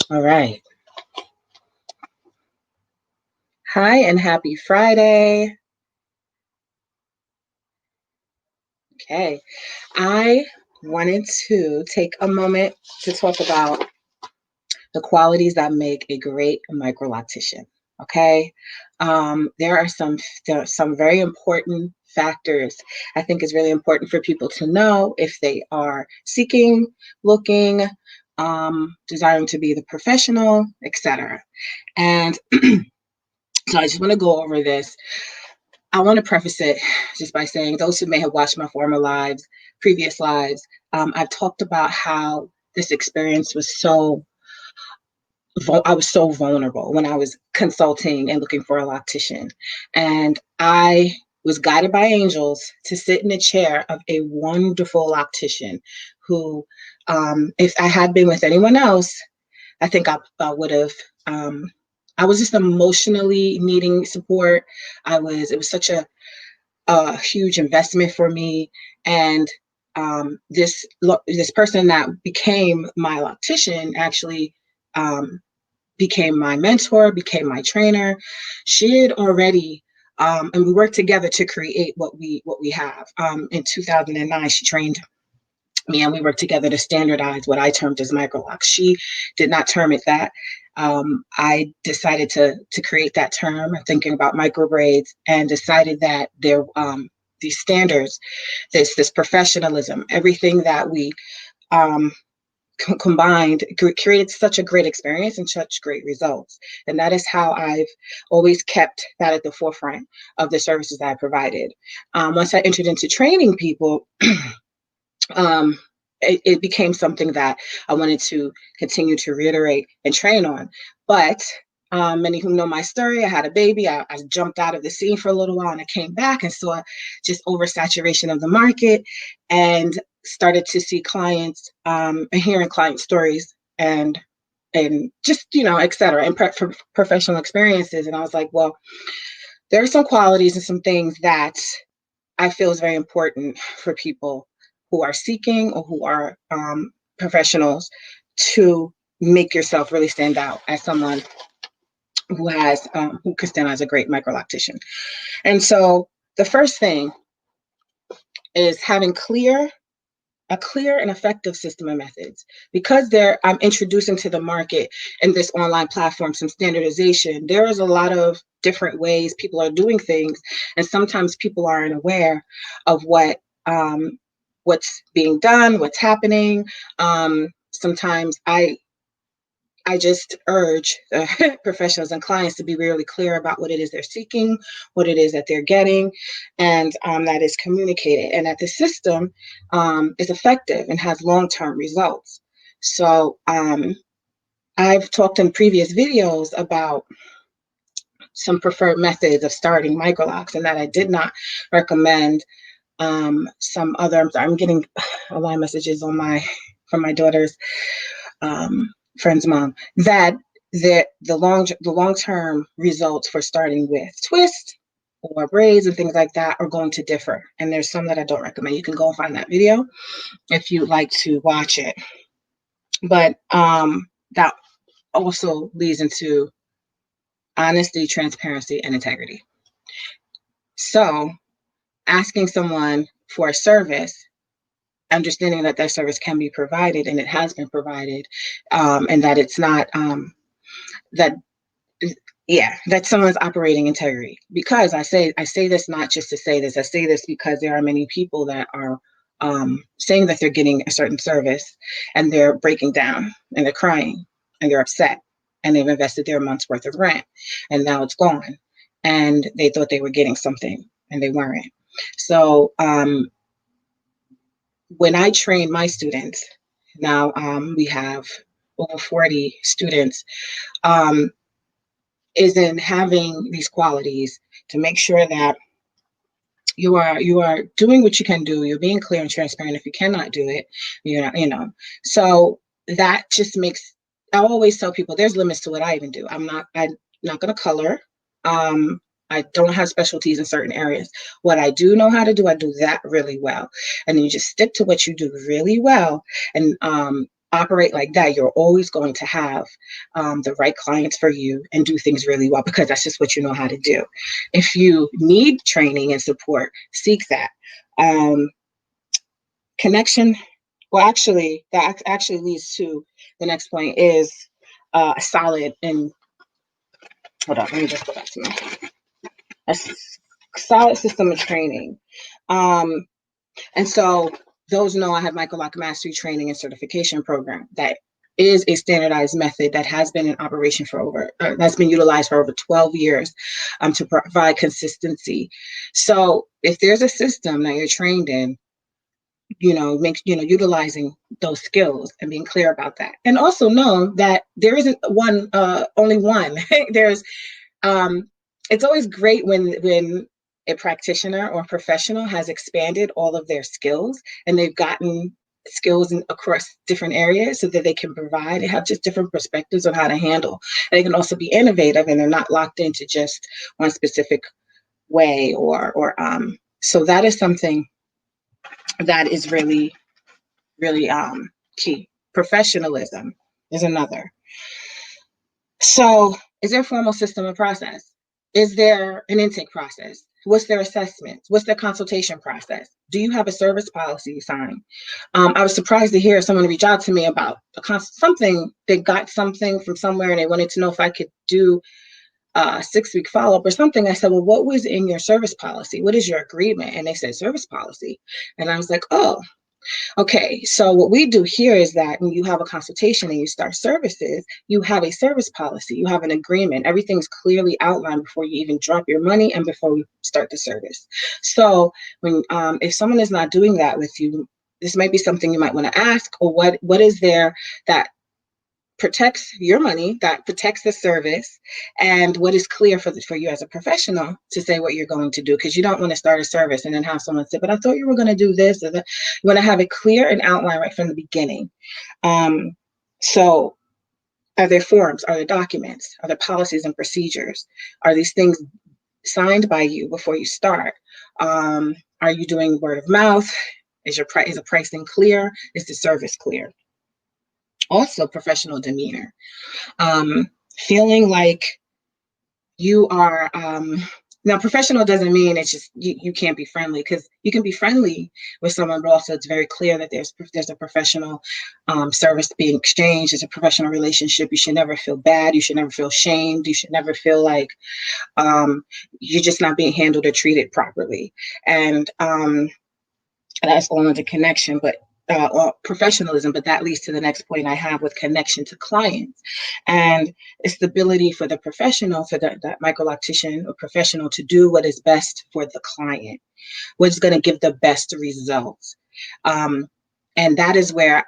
All right. Hi and happy Friday. Okay. I wanted to take a moment to talk about the qualities that make a great microloctician. Okay. There are some very important factors I think is really important for people to know if they are seeking, looking, desiring to be the professional, etc. And so I just want to go over this. I want to preface it just by saying those who may have watched my former lives, previous lives, I've talked about how this experience was I was so vulnerable when I was consulting and looking for a loctician. And I was guided by angels to sit in the chair of a wonderful loctician who, if I had been with anyone else, I think I would have. I was just emotionally needing support. It was such a huge investment for me. And this person that became my loctician actually became my mentor, became my trainer. She had already, and we worked together to create what we have. In 2009, she trained me, and we worked together to standardize what I termed as microlocks. She did not term it that. I decided to create that term, thinking about micro braids, and decided that these standards, this professionalism, everything that we um, combined created such a great experience and such great results. And that is how I've always kept that at the forefront of the services that I provided. Once I entered into training people, um, it became something that I wanted to continue to reiterate and train on. But many who know my story, I had a baby. I jumped out of the scene for a little while, and I came back and saw just oversaturation of the market, and started to see clients and hearing client stories and just et cetera, and for professional experiences. And I was like, well, there are some qualities and some things that I feel is very important for people who are seeking or who are professionals to make yourself really stand out as someone who can stand out as a great microloctician. And so the first thing is having a clear and effective system of methods. Because I'm introducing to the market in this online platform some standardization. There is a lot of different ways people are doing things, and sometimes people aren't aware of what's being done, what's happening. Sometimes I just urge professionals and clients to be really clear about what it is they're seeking, what it is that they're getting, and that is communicated, and that the system is effective and has long-term results. So I've talked in previous videos about some preferred methods of starting microlocks, and that I did not recommend some other. I'm getting a lot of messages from my daughter's friend's mom, that the long-term results for starting with twist or braids and things like that are going to differ. And there's some that I don't recommend. You can go and find that video if you'd like to watch it. But that also leads into honesty, transparency, and integrity. So asking someone for a service, understanding that service can be provided, and it has been provided, and that it's not that yeah, that someone's operating integrity. Because I say this not just to say this. I say this because there are many people that are saying that they're getting a certain service, and they're breaking down, and they're crying, and they're upset, and they've invested their month's worth of rent, and now it's gone, and they thought they were getting something, and they weren't. So when I train my students, now we have over 40 students, um, is in having these qualities to make sure that you are doing what you can do. You're being clear and transparent. If you cannot do it, So that just makes. I always tell people there's limits to what I even do. I'm not going to color. I don't have specialties in certain areas. What I do know how to do, I do that really well. And then you just stick to what you do really well. And operate like that, you're always going to have the right clients for you and do things really well, because that's just what you know how to do. If you need training and support, seek that. Connection, well, actually, that actually leads to the next point is a solid and, hold on, let me just go back to a solid system of training. And so those know I have Micro-Lock Mastery training and certification program that is a standardized method that has been in operation for that's been utilized for over 12 years to provide consistency. So if there's a system that you're trained in, utilizing those skills and being clear about that. And also know that there isn't only one. There's, it's always great when a practitioner or professional has expanded all of their skills and they've gotten skills across different areas so that they can provide and have just different perspectives on how to handle. And they can also be innovative and they're not locked into just one specific way so that is something that is really, really key. Professionalism is another. So is there a formal system and process? Is there an intake process? What's their assessments? What's their consultation process? Do you have a service policy signed? I was surprised to hear someone reach out to me about something. They got something from somewhere and they wanted to know if I could do a 6-week follow-up or something. I said, well, what was in your service policy? What is your agreement? And they said service policy. And I was like, oh, okay, so what we do here is that when you have a consultation and you start services, you have a service policy, you have an agreement. Everything's clearly outlined before you even drop your money and before we start the service. So when if someone is not doing that with you, this might be something you might want to ask, or what is there that protects your money, that protects the service, and what is clear for you as a professional to say what you're going to do, because you don't want to start a service and then have someone say, but I thought you were going to do this or that. You want to have it clear and outline right from the beginning. So are there forms? Are there documents? Are there policies and procedures? Are these things signed by you before you start? Are you doing word of mouth? Is the pricing clear? Is the service clear? Also, professional demeanor. Feeling like you are, now professional doesn't mean it's just, you can't be friendly, because you can be friendly with someone, but also it's very clear that there's a professional service being exchanged. It's a professional relationship. You should never feel bad. You should never feel shamed. You should never feel like you're just not being handled or treated properly. And that's all under connection, but or professionalism, but that leads to the next point I have with connection to clients. And it's the ability for the professional, for that micro-loctician or professional, to do what is best for the client, what's going to give the best results. And that is where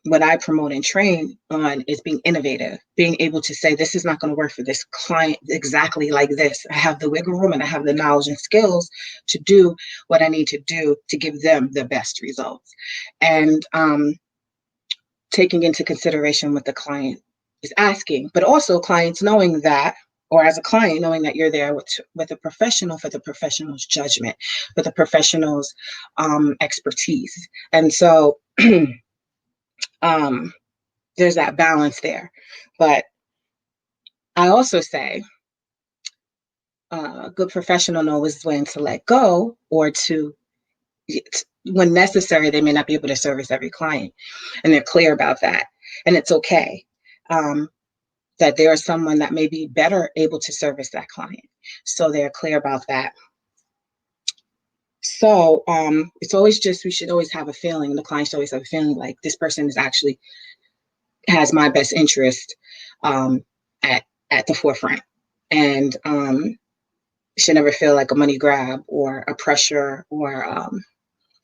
what I promote and train on is being innovative, being able to say, this is not going to work for this client exactly like this. I have the wiggle room and I have the knowledge and skills to do what I need to do to give them the best results. And taking into consideration what the client is asking, but also clients knowing that, or as a client, knowing that you're there with a professional for the professional's judgment, for the professional's expertise. And so there's that balance there. But I also say a good professional knows when to let go, or when necessary, they may not be able to service every client, and they're clear about that. And it's okay that there is someone that may be better able to service that client. So they're clear about that. So it's always we should always have a feeling, the client should always have a feeling like this person is actually has my best interest at the forefront, and should never feel like a money grab or a pressure or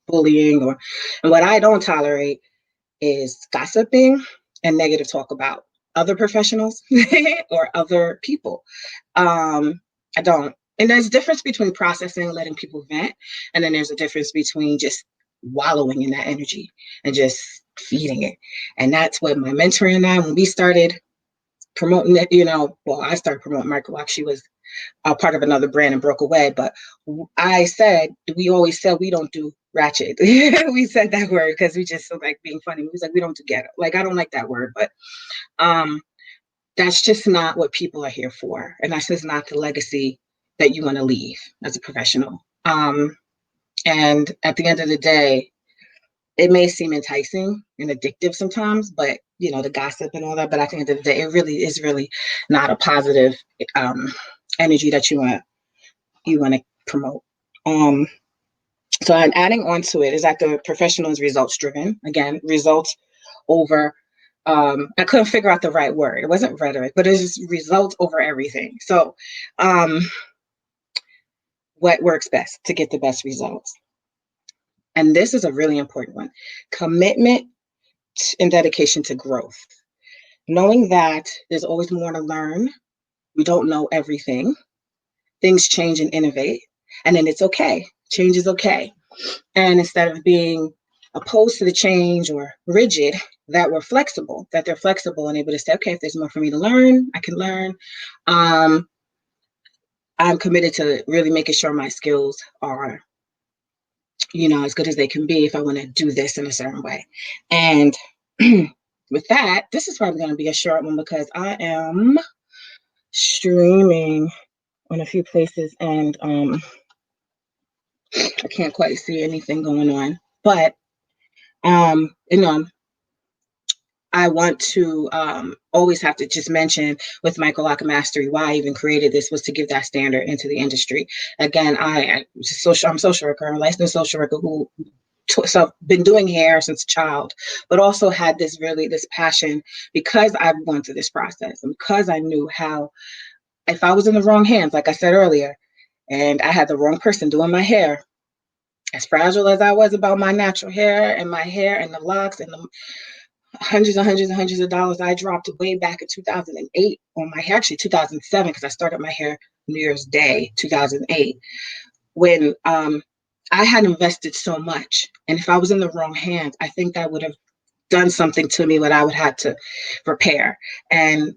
bullying. And what I don't tolerate is gossiping and negative talk about other professionals or other people. I don't. And there's a difference between processing and letting people vent, and then there's a difference between just wallowing in that energy and just feeding it. And that's what my mentor and I, when we started promoting it, I started promoting Microlock. She was part of another brand and broke away. But we always said we don't do ratchet. We said that word because we just like being funny. We was like, we don't do ghetto. Like, I don't like that word, but that's just not what people are here for. And that's just not the legacy that you want to leave as a professional. And at the end of the day, it may seem enticing and addictive sometimes, but the gossip and all that. But at the end of the day, it really is really not a positive energy that you want to promote. So I'm adding on to it is that the professional is results driven. Again, results over. I couldn't figure out the right word. It wasn't rhetoric, but it's just results over everything. So, what works best to get the best results? And this is a really important one: commitment and dedication to growth. Knowing that there's always more to learn. We don't know everything. Things change and innovate, and then it's okay. Change is okay. And instead of being opposed to the change or rigid, that they're flexible and able to say, okay, if there's more for me to learn, I can learn. I'm committed to really making sure my skills are, as good as they can be if I want to do this in a certain way. And with that, this is probably going to be a short one because I am streaming on a few places and I can't quite see anything going on. But I want to always have to just mention with Microlock Mastery why I even created this was to give that standard into the industry. Again, I'm a social worker, I'm a licensed social worker who been doing hair since a child, but also had this passion because I've gone through this process and because I knew how, if I was in the wrong hands, like I said earlier, and I had the wrong person doing my hair, as fragile as I was about my natural hair and the locks and the hundreds and hundreds and hundreds of dollars I dropped way back in 2008 on my hair, actually 2007, because I started my hair New Year's Day, 2008, when I had invested so much. And if I was in the wrong hands, I think that would have done something to me that I would have to repair. And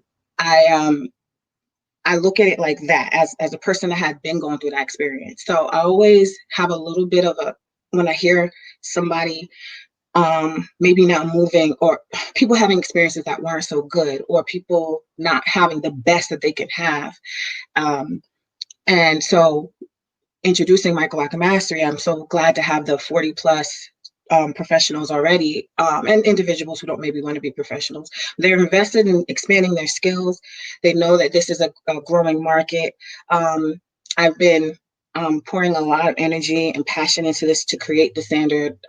I look at it like that as a person that had been going through that experience. So I always have a little bit of when I hear somebody maybe not moving or people having experiences that weren't so good or people not having the best that they can have. And so introducing Microlock Mastery, I'm so glad to have the 40 plus professionals already and individuals who don't maybe want to be professionals. They're invested in expanding their skills. They know that this is a growing market. I've been pouring a lot of energy and passion into this to create the standard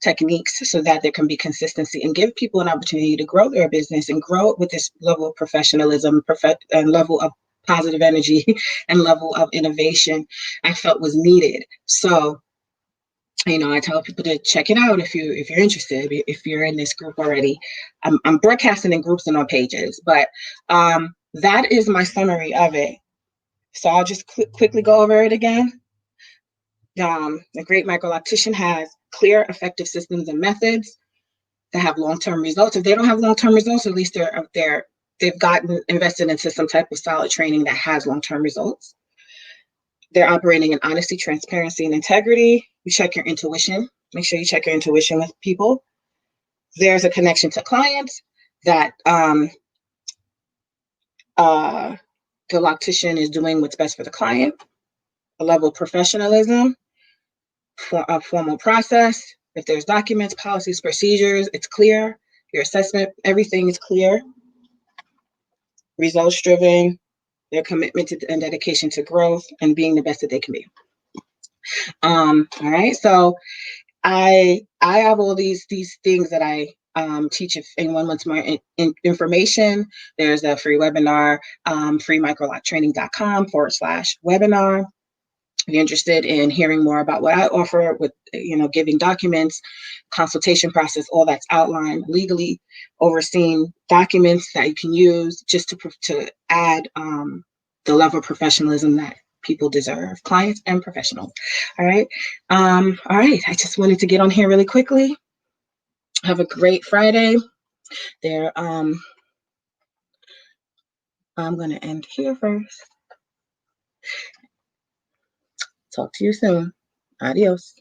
techniques so that there can be consistency and give people an opportunity to grow their business and grow it with this level of professionalism and level of positive energy and level of innovation I felt was needed. So, I tell people to check it out if you're interested, if you're in this group already. I'm broadcasting in groups and on pages, but that is my summary of it. So I'll just quickly go over it again. The great Microloctician has clear, effective systems and methods that have long-term results. If they don't have long-term results, at least they've gotten invested into some type of solid training that has long-term results. They're operating in honesty, transparency, and integrity. You check your intuition. Make sure you check your intuition with people. There's a connection to clients that the loctician is doing what's best for the client. A level of professionalism, for a formal process. If there's documents, policies, procedures, it's clear. Your assessment, everything is clear. Results driven, their commitment to and dedication to growth and being the best that they can be. All right, so I have all these things that I teach. If anyone wants more information, there's a free webinar, freemicrolocktraining.com/webinar. If you're interested in hearing more about what I offer with, giving documents, consultation process, all that's outlined, legally overseen documents that you can use just to add the level of professionalism that people deserve, clients and professionals. All right. All right. I just wanted to get on here really quickly. Have a great Friday. I'm going to end here first. Talk to you soon. Adios.